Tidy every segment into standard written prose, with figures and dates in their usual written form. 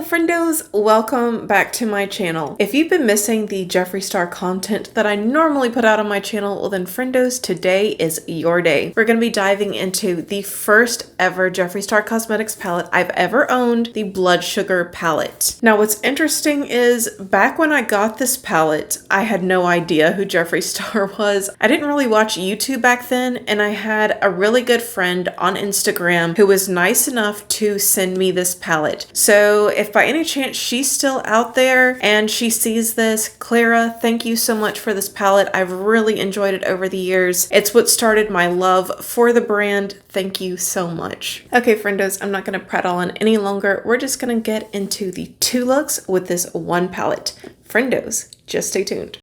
Friendos, welcome back to my channel. If you've been missing the Jeffree Star content that I normally put out on my channel, well then Friendos, today is your day. We're going to be diving into the first ever Jeffree Star Cosmetics palette I've ever owned, the Blood Sugar palette. Now what's interesting is back when I got this palette, I had no idea who Jeffree Star was. I didn't really watch YouTube back then, and I had a really good friend on Instagram who was nice enough to send me this palette. So if by any chance she's still out there and she sees this, Clara, thank you so much for this palette. I've really enjoyed it over the years. It's what started my love for the brand. Thank you so much. Okay, Friendos, I'm not going to prattle on any longer. We're just going to get into the two looks with this one palette. Friendos, just stay tuned.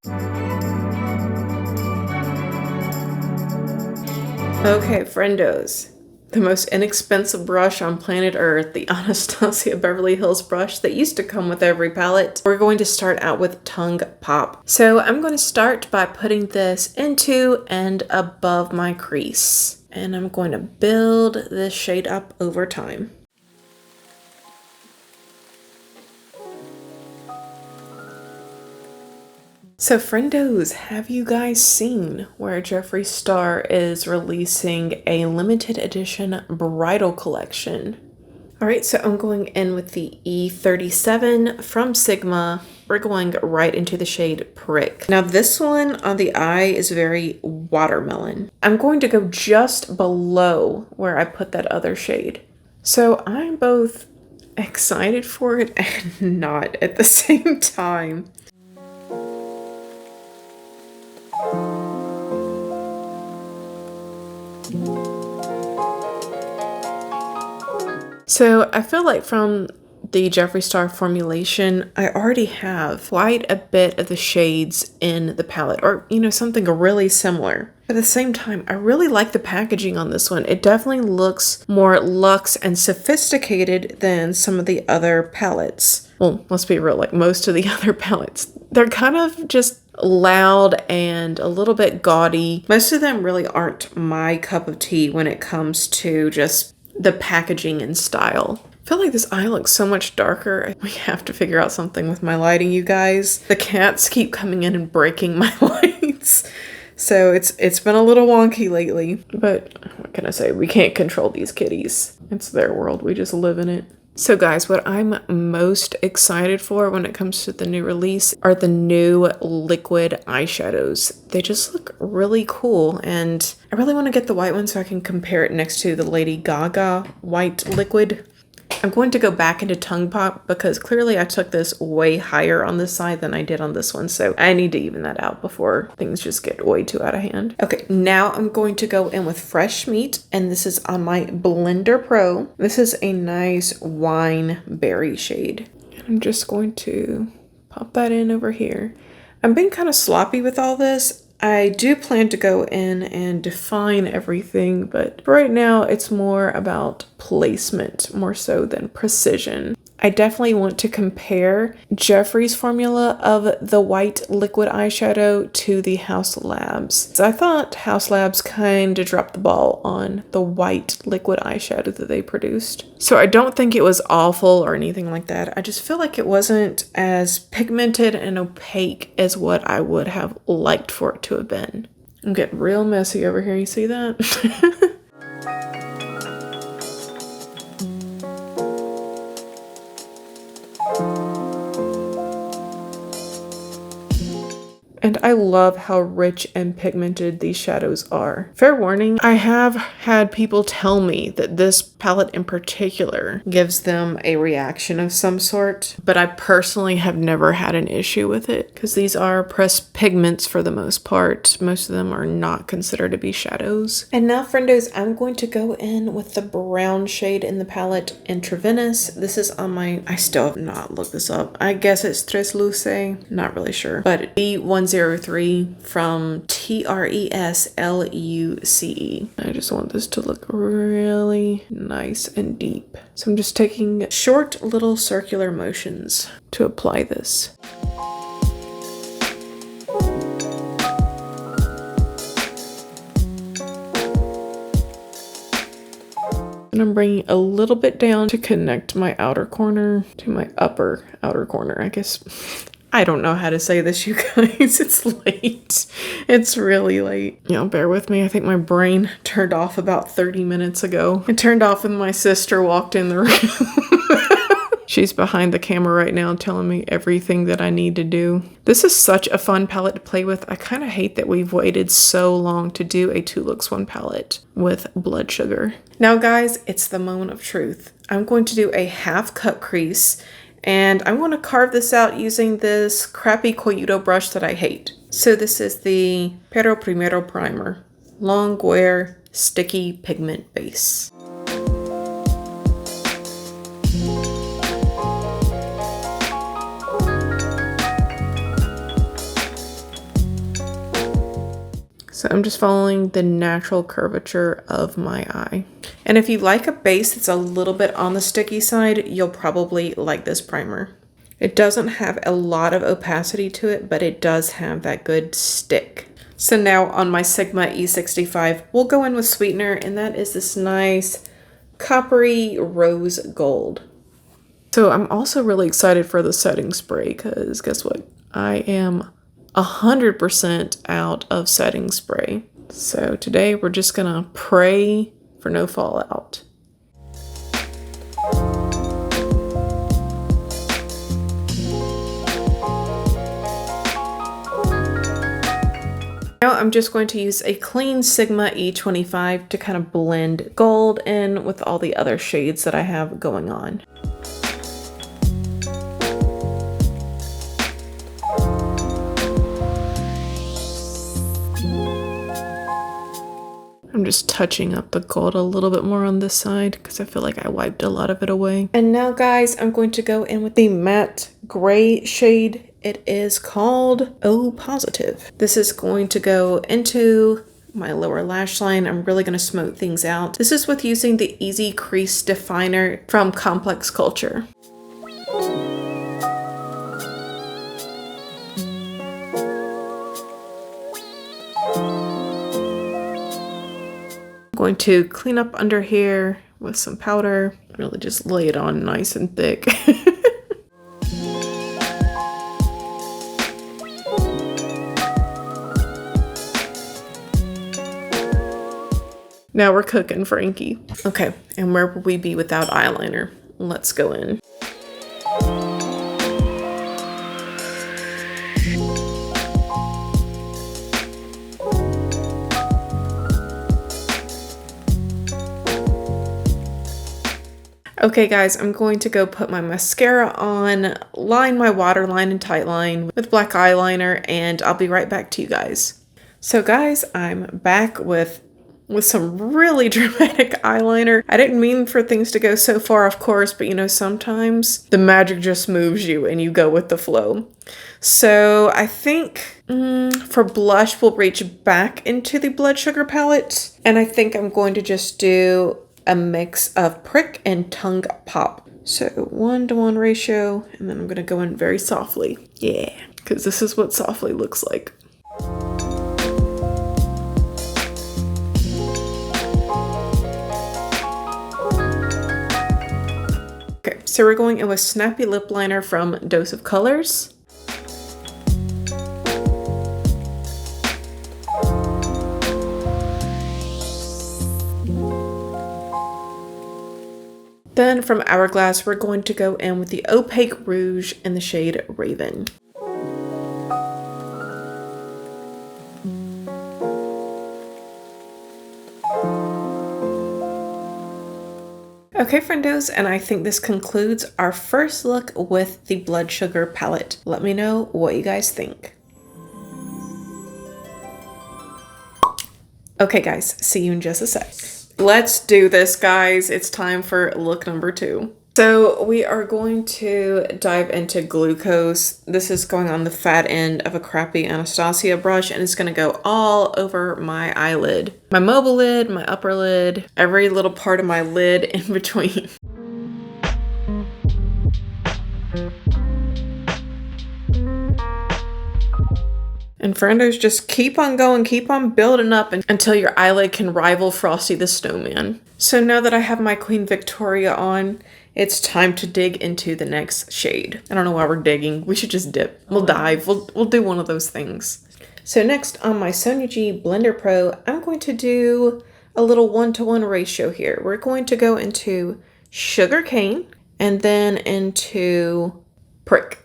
Okay, Friendos. The most inexpensive brush on planet Earth, the Anastasia Beverly Hills brush that used to come with every palette. We're going to start out with Tongue Pop. So I'm going to start by putting this into and above my crease. And I'm going to build this shade up over time. So Friendos, have you guys seen where Jeffree Star is releasing a limited edition bridal collection? All right, so I'm going in with the E37 from Sigma. We're going right into the shade Prick. Now this one on the eye is very watermelon. I'm going to go just below where I put that other shade. So I'm both excited for it and not at the same time. So I feel like from the Jeffree Star formulation, I already have quite a bit of the shades in the palette, or, you know, something really similar. At the same time, I really like the packaging on this one. It definitely looks more luxe and sophisticated than some of the other palettes. Well, let's be real, like most of the other palettes. They're kind of just loud and a little bit gaudy. Most of them really aren't my cup of tea when it comes to just the packaging and style. I feel like this eye looks so much darker. We have to figure out something with my lighting, you guys. The cats keep coming in and breaking my lights. So it's been a little wonky lately, but what can I say? We can't control these kitties. It's their world. We just live in it. So guys, what I'm most excited for when it comes to the new release are the new liquid eyeshadows. They just look really cool, and I really want to get the white one so I can compare it next to the Lady Gaga white liquid. I'm going to go back into Tongue Pop because clearly I took this way higher on this side than I did on this one. So I need to even that out before things just get way too out of hand. Okay, now I'm going to go in with Fresh Meat, and this is on my Blender Pro. This is a nice wine berry shade. I'm just going to pop that in over here. I'm being kind of sloppy with all this. I do plan to go in and define everything, but right now it's more about placement more so than precision. I definitely want to compare Jeffree's formula of the white liquid eyeshadow to the Haus Labs. So I thought Haus Labs kind of dropped the ball on the white liquid eyeshadow that they produced. So I don't think it was awful or anything like that. I just feel like it wasn't as pigmented and opaque as what I would have liked for it to have been. I'm getting real messy over here, you see that? And I love how rich and pigmented these shadows are. Fair warning, I have had people tell me that this palette in particular gives them a reaction of some sort, but I personally have never had an issue with it because these are pressed pigments for the most part. Most of them are not considered to be shadows. And now, Friendos, I'm going to go in with the brown shade in the palette, Intravenous. This is on my, I still have not looked this up. I guess it's Tres Luce, not really sure, but B10 from TRESLUCE. I just want this to look really nice and deep. So I'm just taking short little circular motions to apply this. And I'm bringing a little bit down to connect my outer corner to my upper outer corner, I guess. I don't know how to say this, you guys. It's late. It's really late. You know, bear with me. I think my brain turned off about 30 minutes ago. It turned off when my sister walked in the room. She's behind the camera right now telling me everything that I need to do. This is such a fun palette to play with. I kind of hate that we've waited so long to do a 2 Looks 1 palette with blood sugar. Now guys, it's the moment of truth. I'm going to do a half cut crease, and I'm going to carve this out using this crappy Coyuto brush that I hate. So this is the Pero Primero Primer, long wear sticky pigment base. So I'm just following the natural curvature of my eye. And if you like a base that's a little bit on the sticky side, you'll probably like this primer. It doesn't have a lot of opacity to it, but it does have that good stick. So now on my Sigma E65, we'll go in with sweetener, and that is this nice coppery rose gold. So I'm also really excited for the setting spray, because guess what? I am 100% out of setting spray. So today we're just gonna pray for no fallout. Now I'm just going to use a clean Sigma E25 to kind of blend gold in with all the other shades that I have going on. I'm just touching up the gold a little bit more on this side because I feel like I wiped a lot of it away. And now guys, I'm going to go in with the matte gray shade. It is called O Positive. This is going to go into my lower lash line. I'm really going to smooth things out. This is with using the Easy Crease Definer from Complex Culture. I'm going to clean up under here with some powder. Really just lay it on nice and thick. Now we're cooking, Frankie. Okay, and where would we be without eyeliner? Let's go in. Okay guys, I'm going to go put my mascara on, line my waterline and tightline with black eyeliner, and I'll be right back to you guys. So guys, I'm back with some really dramatic eyeliner. I didn't mean for things to go so far, of course, but you know, sometimes the magic just moves you and you go with the flow. So I think for blush, we'll reach back into the Blood Sugar palette, and I think I'm going to just do a mix of Prick and Tongue Pop. So 1:1 ratio, and then I'm gonna go in very softly. Yeah, because this is what softly looks like. Okay, so we're going in with Snappy Lip Liner from Dose of Colors. Then from Hourglass, we're going to go in with the Opaque Rouge in the shade Raven. Okay, friendos, and I think this concludes our first look with the Blood Sugar palette. Let me know what you guys think. Okay guys, see you in just a sec. Let's do this, guys. It's time for look number 2. So we are going to dive into Glucose. This is going on the fat end of a crappy Anastasia brush, and it's going to go all over my eyelid. My mobile lid, my upper lid, every little part of my lid in between. And Friendos, just keep on going, keep on building up until your eyelid can rival Frosty the Snowman. So now that I have my Queen Victoria on, it's time to dig into the next shade. I don't know why we're digging. We should just dip. We'll dive. We'll do one of those things. So next on my Sonia G Blender Pro, I'm going to do a little 1-to-1 ratio here. We're going to go into Sugar Cane and then into Prick.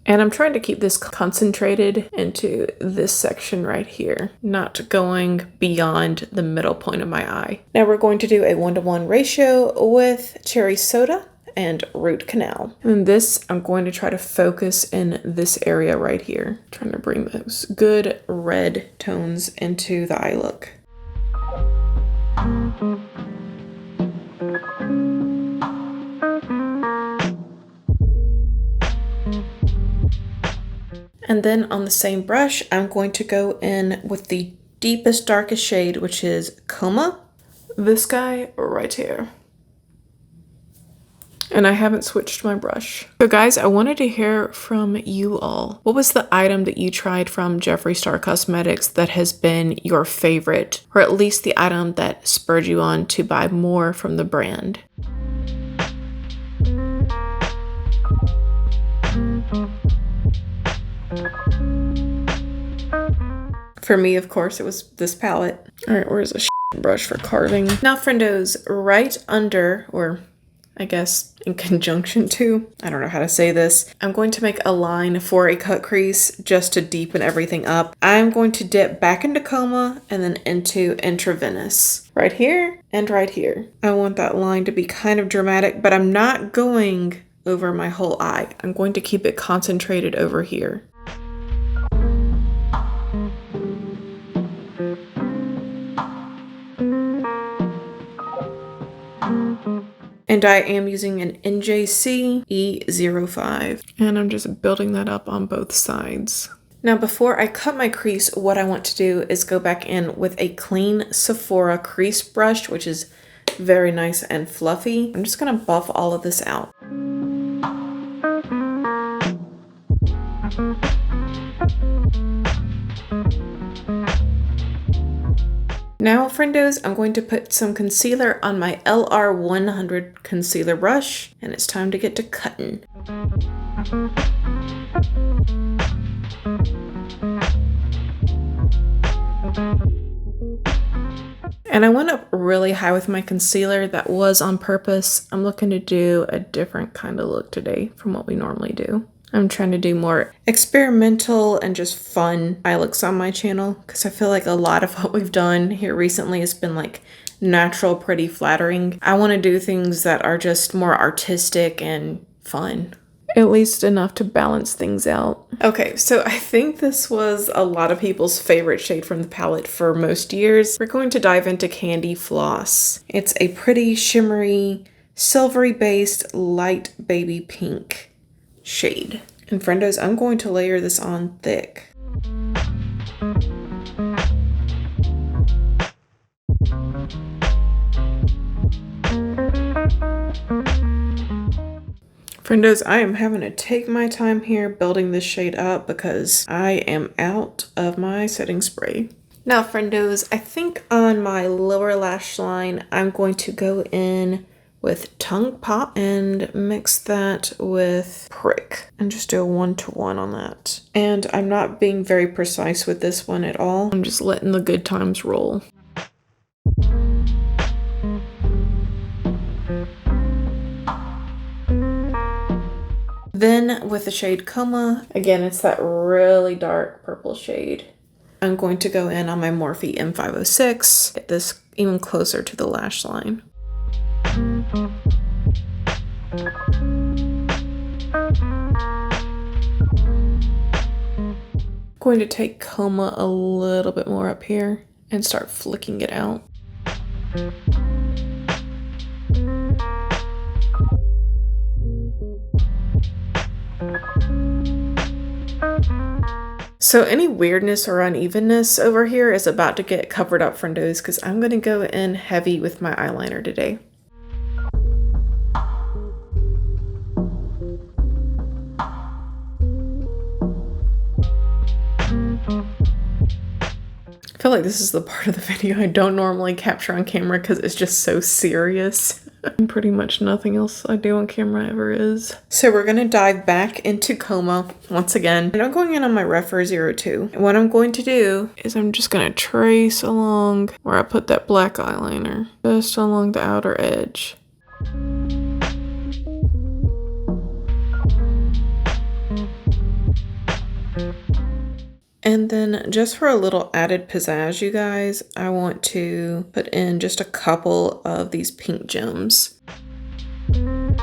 And I'm trying to keep this concentrated into this section right here, not going beyond the middle point of my eye. Now we're going to do a 1-to-1 ratio with Cherry Soda and Root Canal. And this, I'm going to try to focus in this area right here, trying to bring those good red tones into the eye look. And then on the same brush, I'm going to go in with the deepest, darkest shade, which is Coma. This guy right here. And I haven't switched my brush. So guys, I wanted to hear from you all. What was the item that you tried from Jeffree Star Cosmetics that has been your favorite, or at least the item that spurred you on to buy more from the brand? For me, of course, it was this palette. All right, where's a brush for carving? Now, Friendos, right under, or I guess in conjunction to, I don't know how to say this, I'm going to make a line for a cut crease just to deepen everything up. I'm going to dip back into Coma and then into Intravenous. Right here and right here. I want that line to be kind of dramatic, but I'm not going over my whole eye. I'm going to keep it concentrated over here. And I am using an NJC E05. And I'm just building that up on both sides. Now before I cut my crease, what I want to do is go back in with a clean Sephora crease brush, which is very nice and fluffy. I'm just gonna buff all of this out. Now, Friendos, I'm going to put some concealer on my LR100 concealer brush, and it's time to get to cutting. And I went up really high with my concealer. That was on purpose. I'm looking to do a different kind of look today from what we normally do. I'm trying to do more experimental and just fun eye looks on my channel, because I feel like a lot of what we've done here recently has been like natural, pretty, flattering. I want to do things that are just more artistic and fun. At least enough to balance things out. Okay, so I think this was a lot of people's favorite shade from the palette for most years. We're going to dive into Candy Floss. It's a pretty shimmery, silvery based, light baby pink shade. And Friendos, I'm going to layer this on thick. Friendos, I am having to take my time here building this shade up because I am out of my setting spray. Now, Friendos, I think on my lower lash line, I'm going to go in with Tongue Pop and mix that with Prick and just do a 1-to-1 on that. And I'm not being very precise with this one at all. I'm just letting the good times roll. Then with the shade Coma, again, it's that really dark purple shade. I'm going to go in on my Morphe M506, get this even closer to the lash line. Going to take Coma a little bit more up here and start flicking it out. So any weirdness or unevenness over here is about to get covered up, friendos, because I'm going to go in heavy with my eyeliner today. I feel like this is the part of the video I don't normally capture on camera because it's just so serious. Pretty much nothing else I do on camera ever is. So we're going to dive back into Coma once again. And I'm going in on my Rephr 02. And what I'm going to do is I'm just going to trace along where I put that black eyeliner. Just along the outer edge. And then just for a little added pizzazz, you guys, I want to put in just a couple of these pink gems. And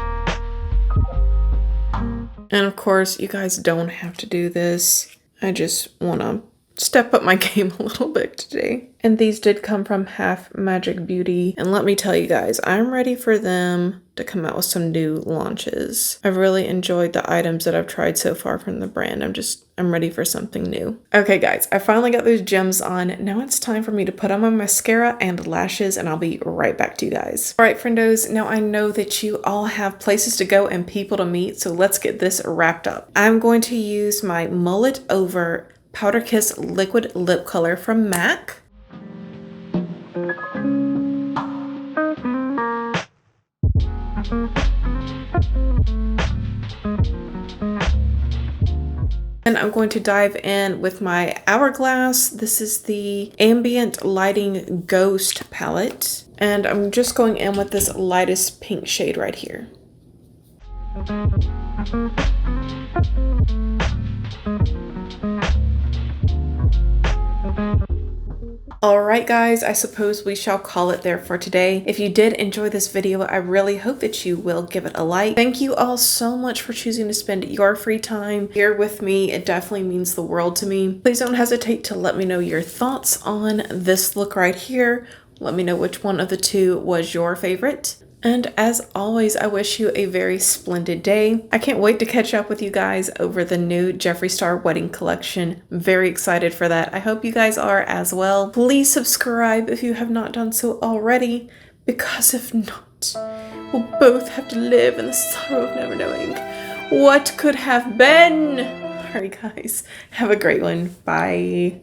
of course, you guys don't have to do this. I just want to step up my game a little bit today. And these did come from Half Magic Beauty. And let me tell you guys, I'm ready for them to come out with some new launches. I've really enjoyed the items that I've tried so far from the brand. I'm ready for something new. Okay guys, I finally got those gems on. Now it's time for me to put on my mascara and lashes, and I'll be right back to you guys. All right, friendos, now I know that you all have places to go and people to meet, so let's get this wrapped up. I'm going to use my Mullet Over Powder Kiss Liquid Lip Color from MAC. And I'm going to dive in with my Hourglass. This is the Ambient Lighting Ghost palette. And I'm just going in with this lightest pink shade right here. Alright guys, I suppose we shall call it there for today. If you did enjoy this video, I really hope that you will give it a like. Thank you all so much for choosing to spend your free time here with me. It definitely means the world to me. Please don't hesitate to let me know your thoughts on this look right here. Let me know which one of the two was your favorite. And as always, I wish you a very splendid day. I can't wait to catch up with you guys over the new Jeffree Star wedding collection. I'm very excited for that. I hope you guys are as well. Please subscribe if you have not done so already, because if not, we'll both have to live in the sorrow of never knowing what could have been. Alright guys, have a great one. Bye.